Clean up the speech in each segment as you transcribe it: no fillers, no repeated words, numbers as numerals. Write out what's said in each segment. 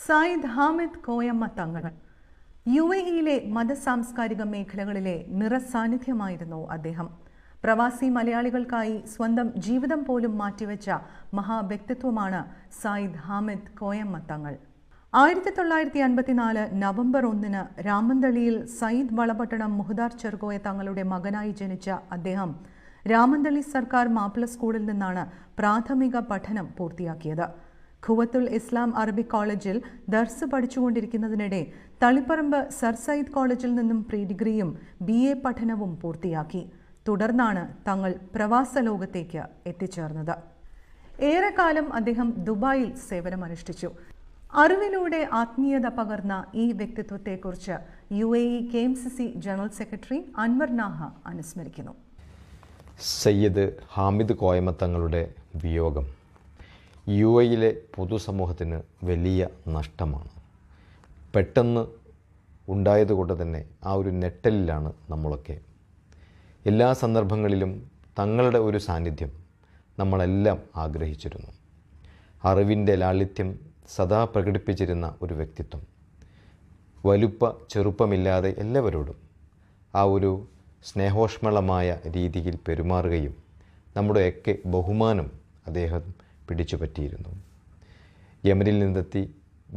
സയ്യിദ് ഹാമിദ് കോയമ്മ തങ്ങൾ യുഎഇയിലെ മതസാംസ്കാരിക മേഖലകളിലെ നിറസാന്നിധ്യമായിരുന്നു അദ്ദേഹം. പ്രവാസി മലയാളികൾക്കായി സ്വന്തം ജീവിതം പോലും മാറ്റിവെച്ച മഹാവ്യക്തിത്വമാണ് സയ്യിദ് ഹാമിദ് കോയമ്മ തങ്ങൾ. 1954 നവംബർ 1 രാമന്തളിയിൽ സയ്യിദ് വളപട്ടണം മുഹ്താർ ചെറുകോയ തങ്ങളുടെ മകനായി ജനിച്ച അദ്ദേഹം രാമന്തളി സർക്കാർ മാപ്പിള സ്കൂളിൽ നിന്നാണ് പ്രാഥമിക പഠനം പൂർത്തിയാക്കിയത്. ഖുവത്തുൽ ഇസ്ലാം അറബിക് കോളേജിൽ ദർസ് പഠിച്ചുകൊണ്ടിരിക്കുന്നതിനിടെ തളിപ്പറമ്പ് സർ സയ്യിദ് കോളേജിൽ നിന്നും പ്രീ ഡിഗ്രിയും BA പഠനവും പൂർത്തിയാക്കി. തുടർന്നാണ് തങ്ങൾ പ്രവാസ ലോകത്തേക്ക് എത്തിച്ചേർന്നത്. ഏറെക്കാലം അദ്ദേഹം ദുബായിൽ സേവനമനുഷ്ഠിച്ചു. അറിവിലൂടെ ആത്മീയത പകർന്ന ഈ വ്യക്തിത്വത്തെക്കുറിച്ച് UAE KMCC general secretary Anwar Naha അനുസ്മരിക്കുന്നു. സയ്യിദ് ഹാമിദ് കോയമ്മ തങ്ങളുടെ വിയോഗം UAEയിലെ പൊതുസമൂഹത്തിന് വലിയ നഷ്ടമാണ്. പെട്ടെന്ന് ഉണ്ടായതുകൊണ്ട് തന്നെ ആ ഒരു ഞെട്ടലിലാണ് നമ്മളൊക്കെ. എല്ലാ സന്ദർഭങ്ങളിലും തങ്ങളുടെ ഒരു സാന്നിധ്യം നമ്മളെല്ലാം ആഗ്രഹിച്ചിരുന്നു. അറിവിൻ്റെ ലാളിത്യം സദാ പ്രകടിപ്പിച്ചിരുന്ന ഒരു വ്യക്തിത്വം. വലുപ്പ ചെറുപ്പമില്ലാതെ എല്ലാവരോടും ആ ഒരു സ്നേഹോഷ്മളമായ രീതിയിൽ പെരുമാറുകയും നമ്മുടെയൊക്കെ ബഹുമാനം അദ്ദേഹം പിടിച്ചുപറ്റിയിരുന്നു. യമനിൽ നിന്നെത്തി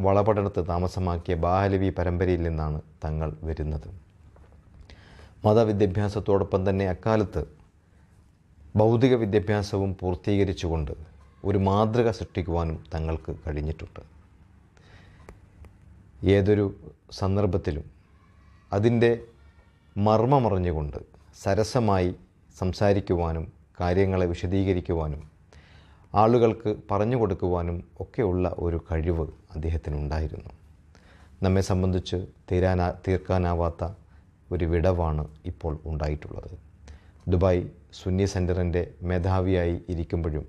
വളപട്ടണത്ത് താമസമാക്കിയ ബാഹലവി പരമ്പരയിൽ നിന്നാണ് തങ്ങൾ വരുന്നത്. മതവിദ്യാഭ്യാസത്തോടൊപ്പം തന്നെ അക്കാലത്ത് ഭൗതിക വിദ്യാഭ്യാസവും പൂർത്തീകരിച്ചുകൊണ്ട് ഒരു മാതൃക സൃഷ്ടിക്കുവാനും തങ്ങൾക്ക് കഴിഞ്ഞിട്ടുണ്ട്. ഏതൊരു സന്ദർഭത്തിലും അതിൻ്റെ മർമ്മമറിഞ്ഞുകൊണ്ട് സരസമായി സംസാരിക്കുവാനും കാര്യങ്ങളെ വിശദീകരിക്കുവാനും ആളുകൾക്ക് പറഞ്ഞു കൊടുക്കുവാനും ഒക്കെയുള്ള ഒരു കഴിവ് അദ്ദേഹത്തിനുണ്ടായിരുന്നു. നമ്മെ സംബന്ധിച്ച് തീർക്കാനാവാത്ത ഒരു വിടവാണ് ഇപ്പോൾ ഉണ്ടായിട്ടുള്ളത്. ദുബായ് സുന്നി സെൻറ്ററിൻ്റെ മേധാവിയായി ഇരിക്കുമ്പോഴും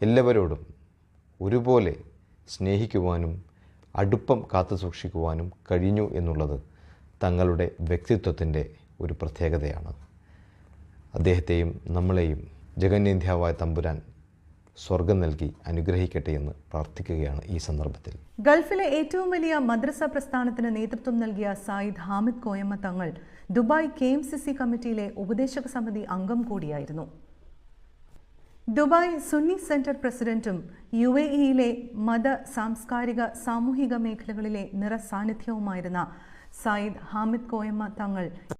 എല്ലാവരോടും ഒരുപോലെ സ്നേഹിക്കുവാനും അടുപ്പം കാത്തു സൂക്ഷിക്കുവാനും കഴിഞ്ഞു എന്നുള്ളത് തങ്ങളുടെ വ്യക്തിത്വത്തിൻ്റെ ഒരു പ്രത്യേകതയാണ്. അദ്ദേഹത്തെയും നമ്മളെയും ജഗന്യന്ധ്യാവായ തമ്പുരാൻ സ്വർഗം നൽകി അനുഗ്രഹിക്കട്ടെ എന്ന് പ്രാർത്ഥിക്കുകയാണ് ഈ സന്ദർഭത്തിൽ. ഗൾഫിലെ ഏറ്റവും വലിയ മദ്രസ പ്രസ്ഥാനത്തിന് നേതൃത്വം നൽകിയ സയ്യിദ് ഹാമിദ് കോയമ്മ തങ്ങൾ ദുബായ് KMCC കമ്മിറ്റിയിലെ ഉപദേശക സമിതി അംഗം കൂടിയായിരുന്നു. ദുബായ് സുന്നി സെന്റർ പ്രസിഡന്റും UAEയിലെ മത സാംസ്കാരിക സാമൂഹിക മേഖലകളിലെ നിറസാന്നിധ്യവുമായിരുന്ന സയ്യിദ് ഹാമിദ് കോയമ്മ തങ്ങൾ